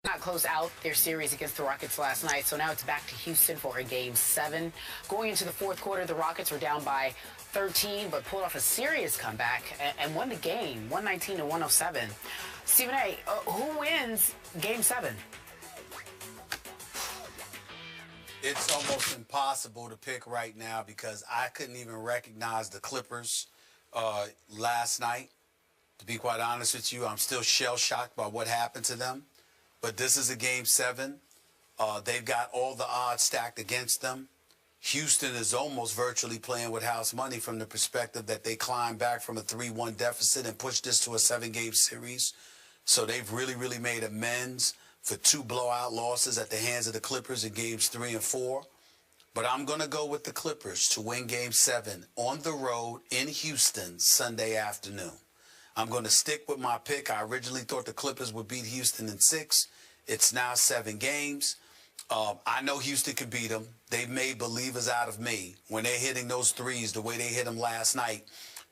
Not close out their series against the Rockets last night, so now it's back to Houston for a Game 7. Going into the fourth quarter, the Rockets were down by 13, but pulled off a serious comeback and won the game, 119 to 107. Stephen A., who wins Game 7? It's almost impossible to pick right now because I couldn't even recognize the Clippers last night. To be quite honest with you, I'm still shell-shocked by what happened to them. But this is a Game 7. They've got all the odds stacked against them. Houston is almost virtually playing with house money from the perspective that they climbed back from a 3-1 deficit and pushed this to a 7-game series. So they've really made amends for 2 blowout losses at the hands of the Clippers in Games 3 and 4. But I'm going to go with the Clippers to win Game 7 on the road in Houston Sunday afternoon. I'm going to stick with my pick. I originally thought the Clippers would beat Houston in 6. It's now 7 games. I know Houston can beat them. They've made believers out of me. When they're hitting those threes the way they hit them last night,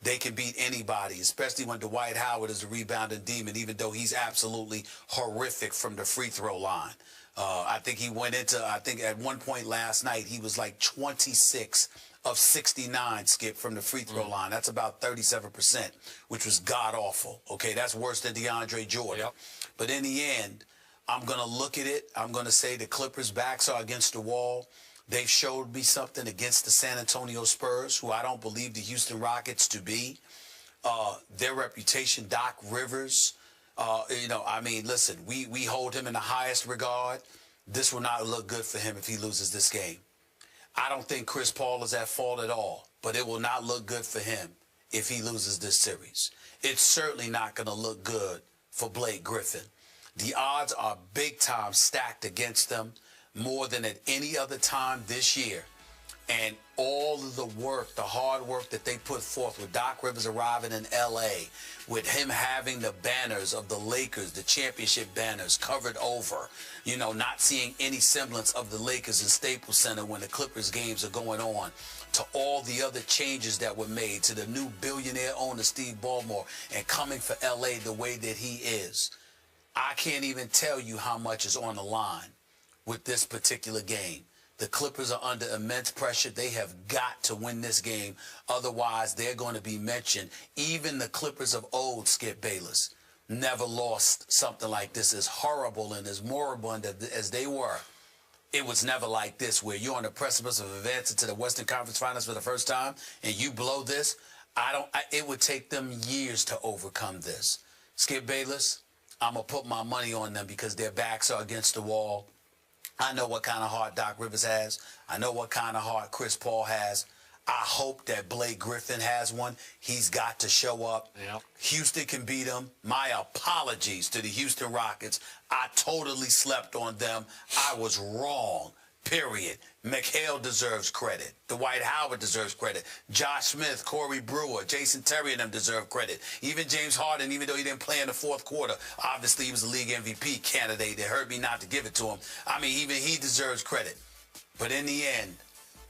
they can beat anybody, especially when Dwight Howard is a rebounding demon, even though he's absolutely horrific from the free throw line. I think he went into, at one point last night, he was like 26 of 69, Skip, from the free throw line. That's about 37%, which was god-awful. Okay, that's worse than DeAndre Jordan. Yep. But in the end, I'm going to look at it. I'm going to say the Clippers' backs are against the wall. They've showed me something against the San Antonio Spurs, who I don't believe the Houston Rockets to be. Their reputation, Doc Rivers, listen, we hold him in the highest regard. This will not look good for him if he loses this game. I don't think Chris Paul is at fault at all, but it will not look good for him if he loses this series. It's certainly not going to look good for Blake Griffin. The odds are big time stacked against them more than at any other time this year. And all of the work, the hard work that they put forth with Doc Rivers arriving in L.A., with him having the banners of the Lakers, the championship banners covered over, not seeing any semblance of the Lakers in Staples Center when the Clippers games are going on, to all the other changes that were made, to the new billionaire owner, Steve Ballmer, and coming for L.A. the way that he is. I can't even tell you how much is on the line with this particular game. The Clippers are under immense pressure. They have got to win this game. Otherwise, they're going to be mentioned. Even the Clippers of old, Skip Bayless, never lost something like this, as horrible and as moribund as they were. It was never like this, where you're on the precipice of advancing to the Western Conference Finals for the first time and you blow this. It would take them years to overcome this. Skip Bayless, I'm going to put my money on them because their backs are against the wall. I know what kind of heart Doc Rivers has. I know what kind of heart Chris Paul has. I hope that Blake Griffin has one. He's got to show up. Yep. Houston can beat him. My apologies to the Houston Rockets. I totally slept on them. I was wrong. Period. McHale deserves credit. Dwight Howard deserves credit. Josh Smith, Corey Brewer, Jason Terry and them deserve credit. Even James Harden, even though he didn't play in the fourth quarter, obviously he was a league MVP candidate. It hurt me not to give it to him. Even he deserves credit. But in the end,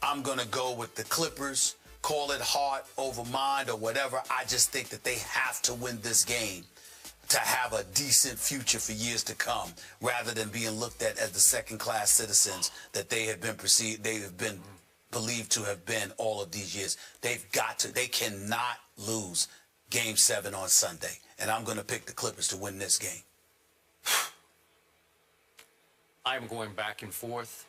I'm going to go with the Clippers. Call it heart over mind or whatever. I just think that they have to win this game to have a decent future for years to come, rather than being looked at as the second-class citizens that they have been believed to have been all of these years. They cannot lose Game 7 on Sunday. And I'm going to pick the Clippers to win this game. I'm going back and forth,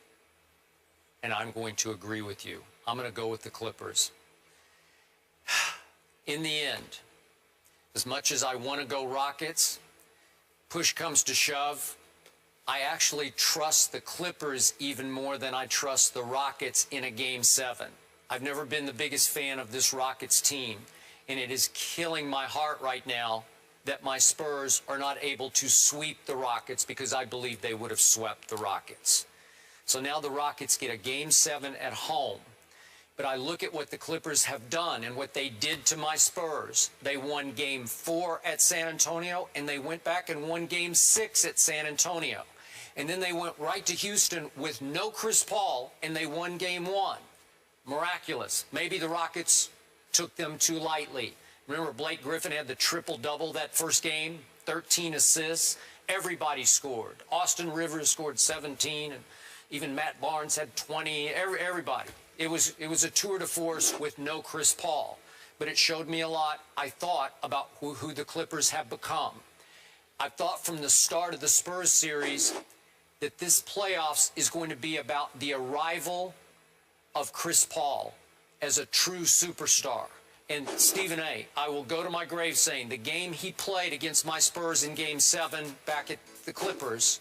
and I'm going to agree with you. I'm going to go with the Clippers. In the end, as much as I want to go Rockets, push comes to shove, I actually trust the Clippers even more than I trust the Rockets in a Game 7. I've never been the biggest fan of this Rockets team, and it is killing my heart right now that my Spurs are not able to sweep the Rockets, because I believe they would have swept the Rockets. So now the Rockets get a Game 7 at home. But I look at what the Clippers have done and what they did to my Spurs. They won Game 4 at San Antonio, and they went back and won Game 6 at San Antonio. And then they went right to Houston with no Chris Paul, and they won Game 1. Miraculous. Maybe the Rockets took them too lightly. Remember, Blake Griffin had the triple-double that first game, 13 assists. Everybody scored. Austin Rivers scored 17, and even Matt Barnes had 20. Everybody. It was a tour de force with no Chris Paul. But it showed me a lot, I thought, about who the Clippers have become. I thought from the start of the Spurs series that this playoffs is going to be about the arrival of Chris Paul as a true superstar. And Stephen A., I will go to my grave saying the game he played against my Spurs in Game 7 back at the Clippers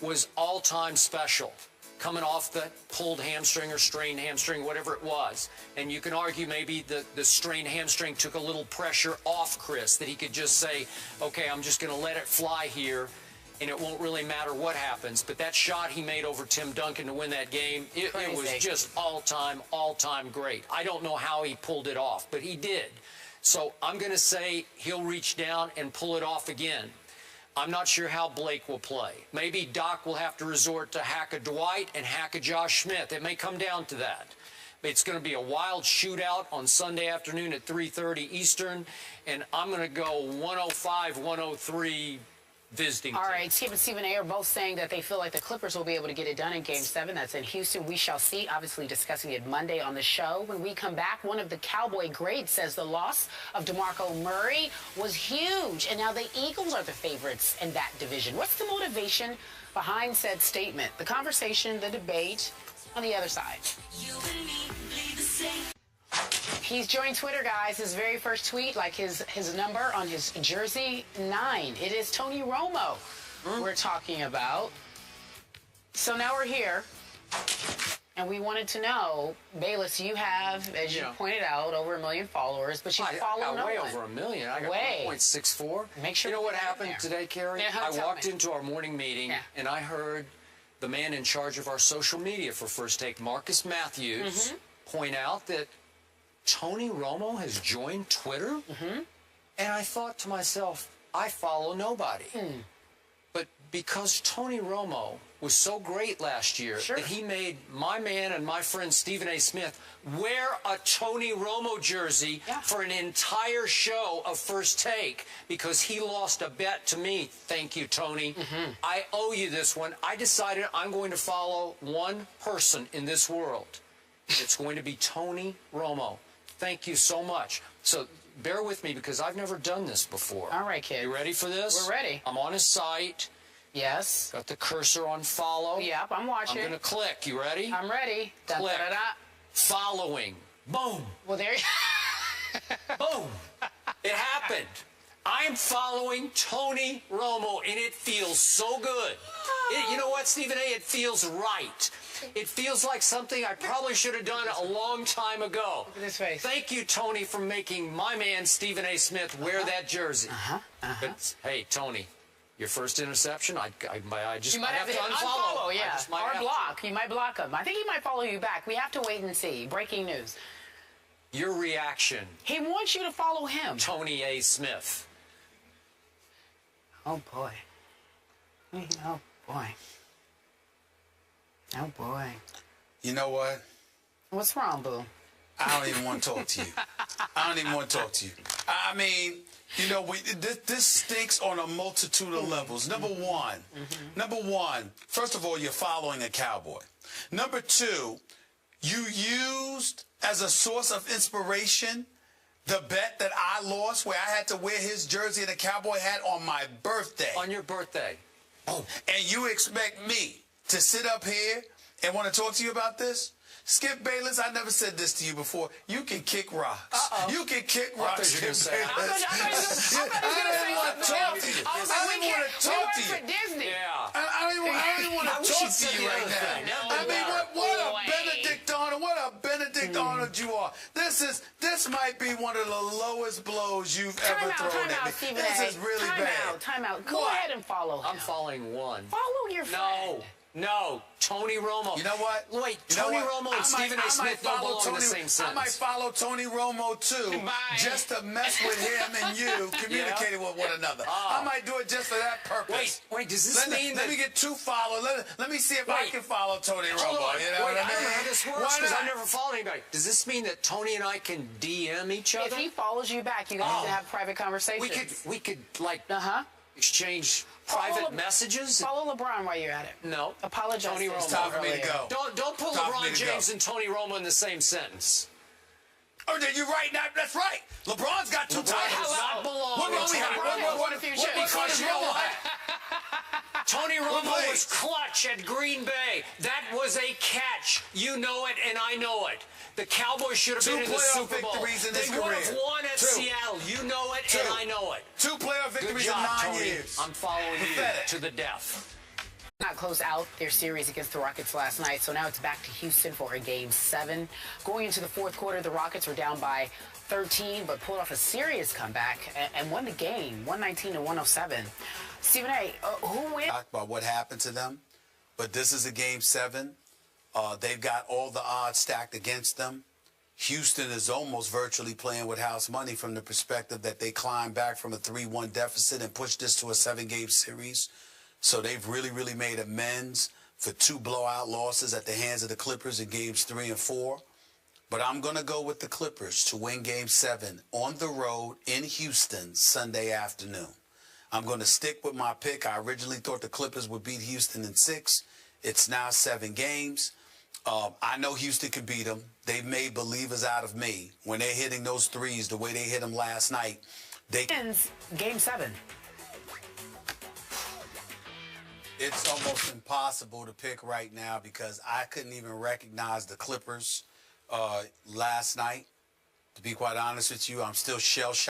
was all-time special, coming off the pulled hamstring or strained hamstring, whatever it was. And you can argue maybe the strained hamstring took a little pressure off Chris, that he could just say, okay, I'm just going to let it fly here, and it won't really matter what happens. But that shot he made over Tim Duncan to win that game, it was just all-time great. I don't know how he pulled it off, but he did. So I'm going to say he'll reach down and pull it off again. I'm not sure how Blake will play. Maybe Doc will have to resort to hack a Dwight and hack a Josh Smith. It may come down to that. It's going to be a wild shootout on Sunday afternoon at 3:30 Eastern, and I'm going to go 105-103 visiting team. All right, Skip and Stephen A. are both saying that they feel like the Clippers will be able to get it done in Game 7. That's in Houston. We shall see. Obviously discussing it Monday on the show. When we come back, one of the Cowboy greats says the loss of DeMarco Murray was huge, and now the Eagles are the favorites in that division. What's the motivation behind said statement? The conversation, the debate on the other side. You and me bleed the same. He's joined Twitter, guys. His very first tweet, like his number on his jersey, 9. It is Tony Romo we're talking about. So now we're here, and we wanted to know, Bayless, you have, as you pointed out, over 1 million followers, but you follow no way one. over 1 million. I got 1.64. Make sure you know what happened today, Carrie? Yeah, I walked into our morning meeting, and I heard the man in charge of our social media for First Take, Marcus Matthews, point out that Tony Romo has joined Twitter, and I thought to myself, I follow nobody. But because Tony Romo was so great last year that he made my man and my friend Stephen A. Smith wear a Tony Romo jersey for an entire show of First Take because he lost a bet to me. Thank you, Tony. I owe you this one. I decided I'm going to follow one person in this world. It's going to be Tony Romo. Thank you so much. So bear with me because I've never done this before. All right, kid. You ready for this? We're ready. I'm on his site. Yes. Got the cursor on follow. Yep, I'm watching. I'm going to click. You ready? I'm ready. Click. Following. Boom. Well, there Boom. It happened. I'm following Tony Romo, and it feels so good. You know what, Stephen A.? It feels right. It feels like something I probably should have done a long time ago. Look at his face. Thank you, Tony, for making my man Stephen A. Smith wear that jersey. But, hey, Tony, your first interception, I just might have to unfollow. Yeah, or block. You might block him. I think he might follow you back. We have to wait and see. Breaking news. Your reaction. He wants you to follow him. Tony A. Smith. Oh, boy. Oh, boy. Oh, boy. You know what? What's wrong, boo? I don't even want to talk to you. I don't even want to talk to you. I mean, you know, this stinks on a multitude of levels. Number one, first of all, you're following a cowboy. Number two, you used as a source of inspiration the bet that I lost where I had to wear his jersey and a cowboy hat on my birthday. On your birthday. Oh. And you expect me to sit up here and want to talk to you about this? Skip Bayless, I never said this to you before. You can kick rocks. You can kick rocks, Skip Bayless. I don't want to talk to you. I don't want to talk to you. Disney. Yeah. I don't even want to talk to you right now. I mean, what a Benedict Arnold, what a Benedict Arnold you are. This might be one of the lowest blows you've ever thrown at me. This is really bad. Time out. Go ahead and follow him. I'm following one. Follow your friend. No, Tony Romo. You know what? Wait, Tony Romo and Stephen A. Smith don't belong in the same sentence. I might follow Tony Romo, too, just to mess with him and you communicating with one another. I might do it just for that purpose. Wait, does this mean that... Let me get 2 followers. Let me see if I can follow Tony Romo. Hold on. You know what I mean? I don't know how this works because I never followed anybody. Does this mean that Tony and I can DM each other? If he follows you back, you guys can have private conversations. We could like... exchange private messages? Follow LeBron while you're at it. No. Apologize. Tony to Romo. him It's time for me to earlier. go. Don't put Time for me LeBron to James go. and Tony Romo in the same sentence. Oh, you're right. That's right. LeBron's got two LeBron titles. does not belong What in wrong we Tony have? Romo. Won a few chips. Because you know what? Tony Romo please. was clutch at Green Bay. That was a catch. You know it, and I know it. The Cowboys should have Two been in the playoff Super Bowl. victories in They his would have career. won at Two. Seattle. You know it, and I know it. 2 playoff Good victories job, in 9 Tony. years. I'm following Pathetic. you to the death. Not close out their series against the Rockets last night, so now it's back to Houston for a Game 7. Going into the fourth quarter, the Rockets were down by 13, but pulled off a serious comeback and won the game, 119 to 107. Stephen A., who wins? Talk about what happened to them, but this is a Game 7. They've got all the odds stacked against them. Houston is almost virtually playing with house money from the perspective that they climbed back from a 3-1 deficit and pushed this to a 7-game series. So they've really made amends for 2 blowout losses at the hands of the Clippers in Games 3 and 4. But I'm going to go with the Clippers to win Game 7 on the road in Houston Sunday afternoon. I'm going to stick with my pick. I originally thought the Clippers would beat Houston in 6. It's now 7 games. I know Houston can beat them. They've made believers out of me. When they're hitting those threes the way they hit them last night, they Wins Game 7. It's almost impossible to pick right now because I couldn't even recognize the Clippers last night. To be quite honest with you, I'm still shell-shocked.